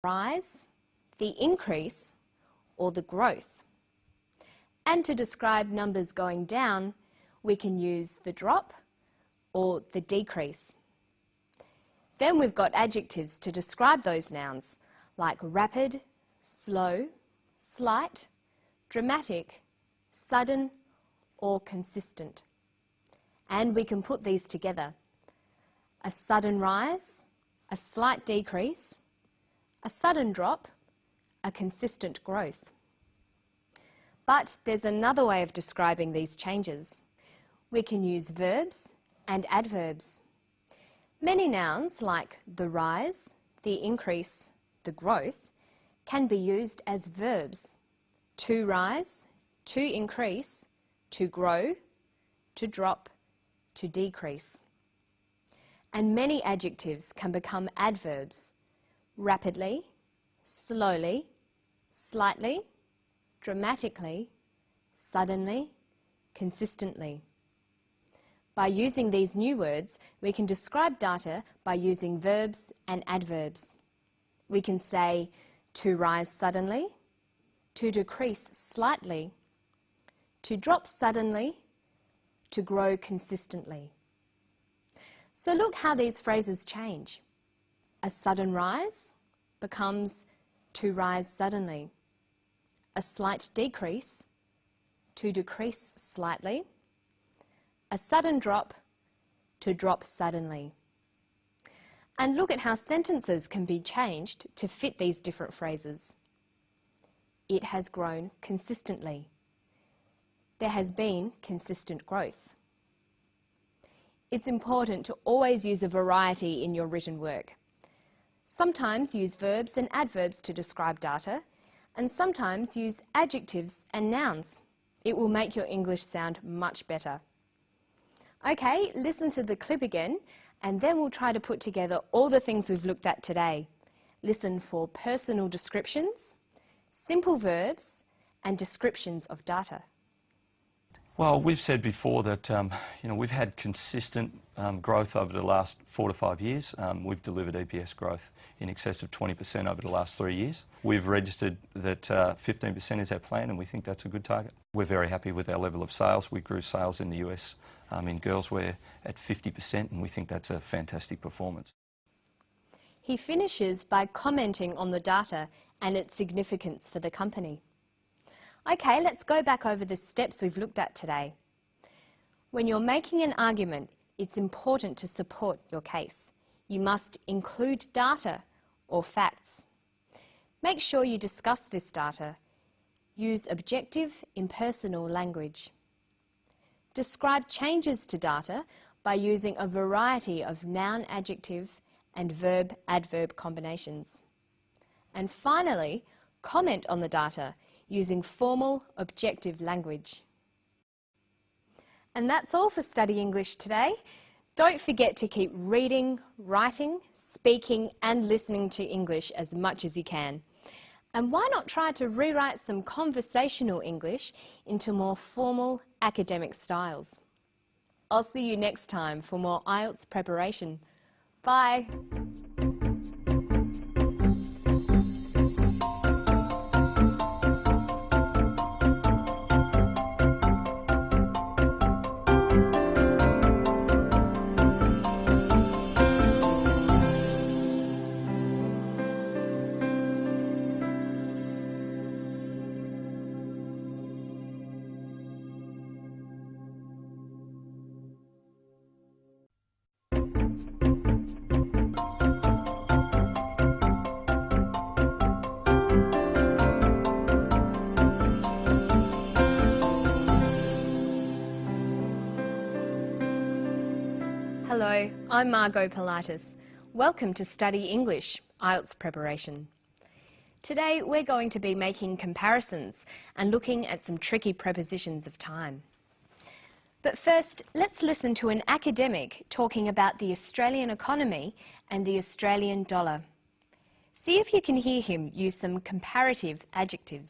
rise, the increase, or the growth. And to describe numbers going down, we can use the drop or the decrease. Then we've got adjectives to describe those nouns, like rapid, slow, slight, dramatic, sudden, or consistent. And we can put these together. A sudden rise, a slight decrease, a sudden drop, a consistent growth. But there's another way of describing these changes. We can use verbs and adverbs. Many nouns like the rise, the increase, the growth can be used as verbs. To rise, to increase, to grow, to drop, to decrease. And many adjectives can become adverbs. Rapidly, slowly, slightly, dramatically, suddenly, consistently. By using these new words, we can describe data by using verbs and adverbs. We can say to rise suddenly, to decrease slightly, to drop suddenly, to grow consistently. So look how these phrases change. A sudden rise becomes to rise suddenly. A slight decrease, to decrease slightly. A sudden drop, to drop suddenly. And look at how sentences can be changed to fit these different phrases. It has grown consistently. There has been consistent growth. It's important to always use a variety in your written work. Sometimes use verbs and adverbs to describe data, and sometimes use adjectives and nouns. It will make your English sound much better. Okay, listen to the clip again, and then we'll try to put together all the things we've looked at today. Listen for personal descriptions, simple verbs, and descriptions of data. Well, we've said before that we've had consistent growth over the last 4 to 5 years. We've delivered EPS growth in excess of 20% over the last 3 years. We've registered that 15% is our plan, and we think that's a good target. We're very happy with our level of sales. We grew sales in the US in girls wear at 50%, and we think that's a fantastic performance. He finishes by commenting on the data and its significance for the company. Okay, let's go back over the steps we've looked at today. When you're making an argument, it's important to support your case. You must include data or facts. Make sure you discuss this data. Use objective, impersonal language. Describe changes to data by using a variety of noun, adjective, and verb-adverb combinations. And finally, comment on the data using formal, objective language. And that's all for Study English today. Don't forget to keep reading, writing, speaking and listening to English as much as you can. And why not try to rewrite some conversational English into more formal academic styles? I'll see you next time for more IELTS preparation. Bye! Hello, I'm Margot Pilatus. Welcome to Study English, IELTS Preparation. Today we're going to be making comparisons and looking at some tricky prepositions of time. But first, let's listen to an academic talking about the Australian economy and the Australian dollar. See if you can hear him use some comparative adjectives.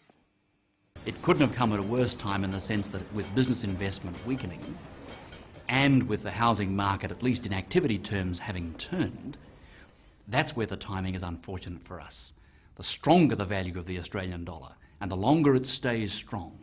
It couldn't have come at a worse time in the sense that with business investment weakening and with the housing market, at least in activity terms, having turned, that's where the timing is unfortunate for us. The stronger the value of the Australian dollar and the longer it stays strong,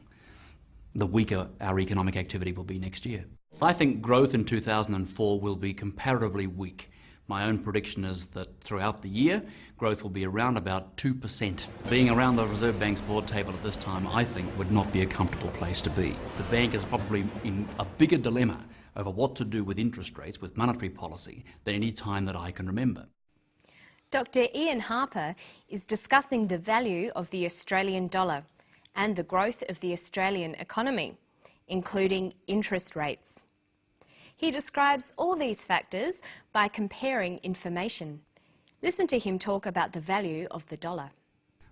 the weaker our economic activity will be next year. I think growth in 2004 will be comparatively weak. My own prediction is that throughout the year, growth will be around about 2%. Being around the Reserve Bank's board table at this time, I think, would not be a comfortable place to be. The bank is probably in a bigger dilemma over what to do with interest rates, with monetary policy, than any time that I can remember. Dr. Ian Harper is discussing the value of the Australian dollar and the growth of the Australian economy, including interest rates. He describes all these factors by comparing information. Listen to him talk about the value of the dollar.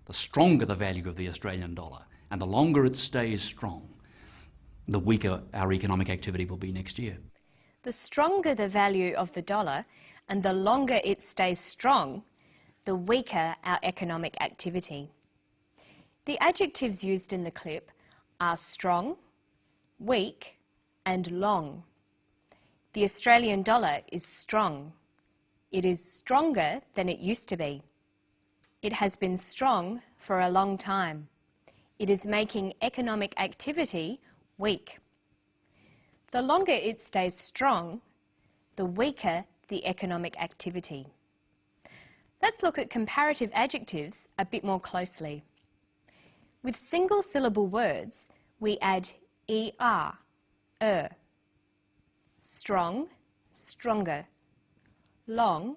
The stronger the value of the Australian dollar and the longer it stays strong, the weaker our economic activity will be next year. The stronger the value of the dollar and the longer it stays strong, the weaker our economic activity. The adjectives used in the clip are strong, weak and long. The Australian dollar is strong. It is stronger than it used to be. It has been strong for a long time. It is making economic activity weak. The longer it stays strong, the weaker the economic activity. Let's look at comparative adjectives a bit more closely. With single syllable words, we add er. Strong, stronger. Long,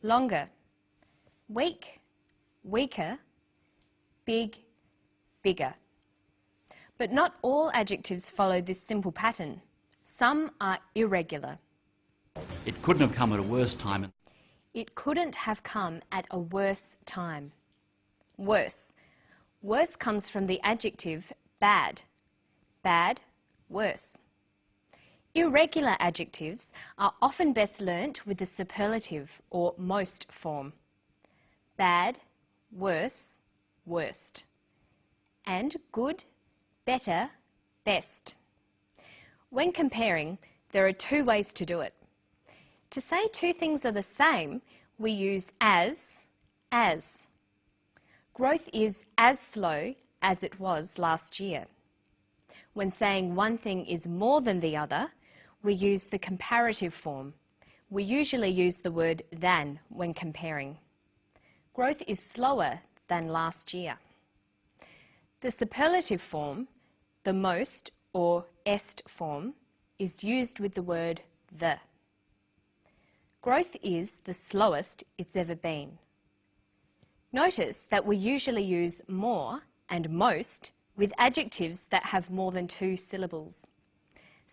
longer. Weak, weaker. Big, bigger. But not all adjectives follow this simple pattern. Some are irregular. It couldn't have come at a worse time. It couldn't have come at a worse time. Worse. Worse comes from the adjective bad. Bad, worse. Irregular adjectives are often best learnt with the superlative or most form. Bad, worse, worst. And good, better, best. When comparing, there are two ways to do it. To say two things are the same, we use as. Growth is as slow as it was last year. When saying one thing is more than the other, we use the comparative form. We usually use the word than when comparing. Growth is slower than last year. The superlative form, the most or est form, is used with the word the. Growth is the slowest it's ever been. Notice that we usually use more and most with adjectives that have more than two syllables.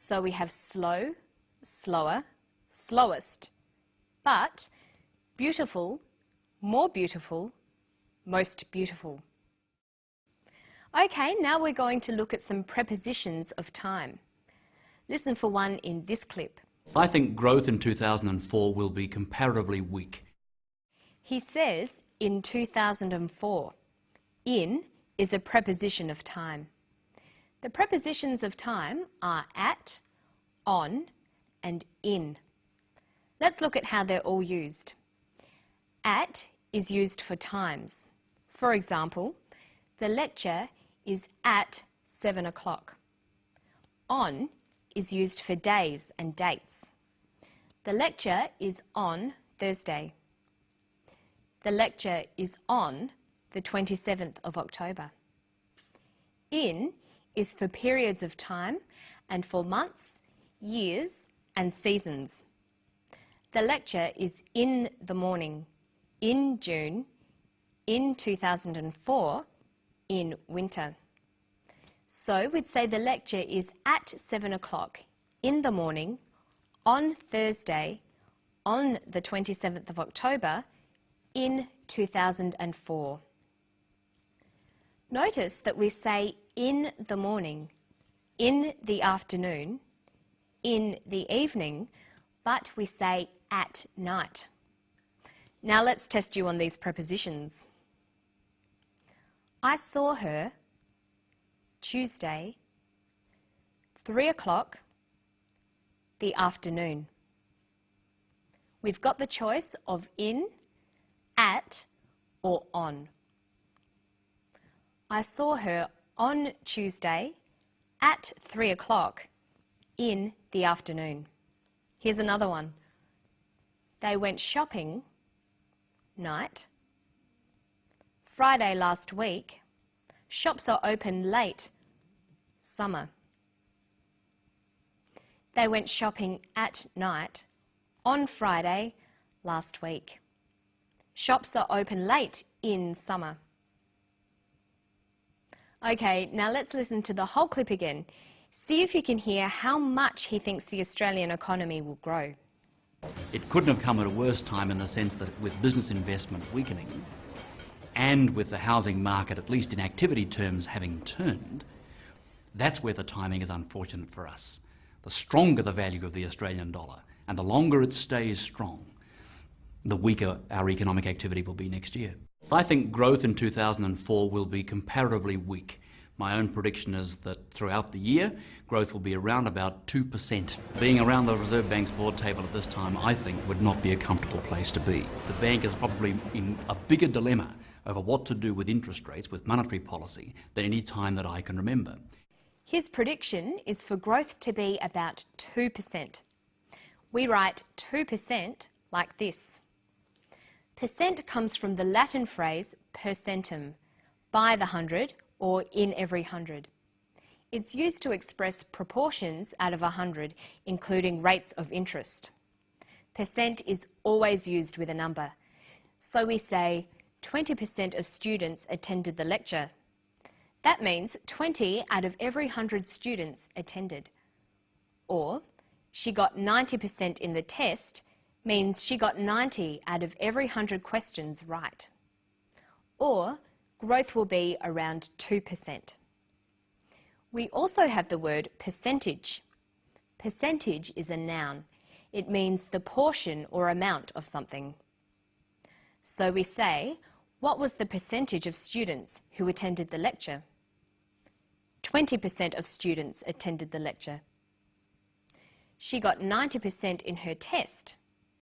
So we have slow, slower, slowest, but beautiful, more beautiful, most beautiful. Okay, now we're going to look at some prepositions of time. Listen for one in this clip. I think growth in 2004 will be comparatively weak. He says in 2004. In is a preposition of time. The prepositions of time are at, on and in. Let's look at how they're all used. At is used for times. For example, the lecture is at 7 o'clock. On is used for days and dates. The lecture is on Thursday. The lecture is on the 27th of October. In is for periods of time and for months, years and seasons. The lecture is in the morning, in June, in 2004, in winter. So we'd say the lecture is at 7 o'clock in the morning, on Thursday, on the 27th of October, in 2004. Notice that we say in the morning, in the afternoon, in the evening, but we say at night. Now let's test you on these prepositions. I saw her Tuesday, 3 o'clock, the afternoon. We've got the choice of in, at or on. I saw her on Tuesday at 3 o'clock in the afternoon. Here's another one. They went shopping night. Friday last week. Shops are open late summer. They went shopping at night on Friday last week. Shops are open late in summer. Okay, now let's listen to the whole clip again. See if you can hear how much he thinks the Australian economy will grow. It couldn't have come at a worse time in the sense that with business investment weakening and with the housing market, at least in activity terms, having turned, that's where the timing is unfortunate for us. The stronger the value of the Australian dollar and the longer it stays strong, the weaker our economic activity will be next year. I think growth in 2004 will be comparatively weak. My own prediction is that throughout the year, growth will be around about 2%. Being around the Reserve Bank's board table at this time, I think, would not be a comfortable place to be. The bank is probably in a bigger dilemma over what to do with interest rates, with monetary policy, than any time that I can remember. His prediction is for growth to be about 2%. We write 2% like this. Percent comes from the Latin phrase per centum, by the 100 or in every 100. It's used to express proportions out of 100, including rates of interest. Percent is always used with a number. So we say 20% of students attended the lecture. That means 20 out of every 100 students attended. Or, she got 90% in the test means she got 90 out of every 100 questions right. Or, growth will be around 2%. We also have the word percentage. Percentage is a noun. It means the portion or amount of something. So we say, what was the percentage of students who attended the lecture? 20% of students attended the lecture. She got 90% in her test.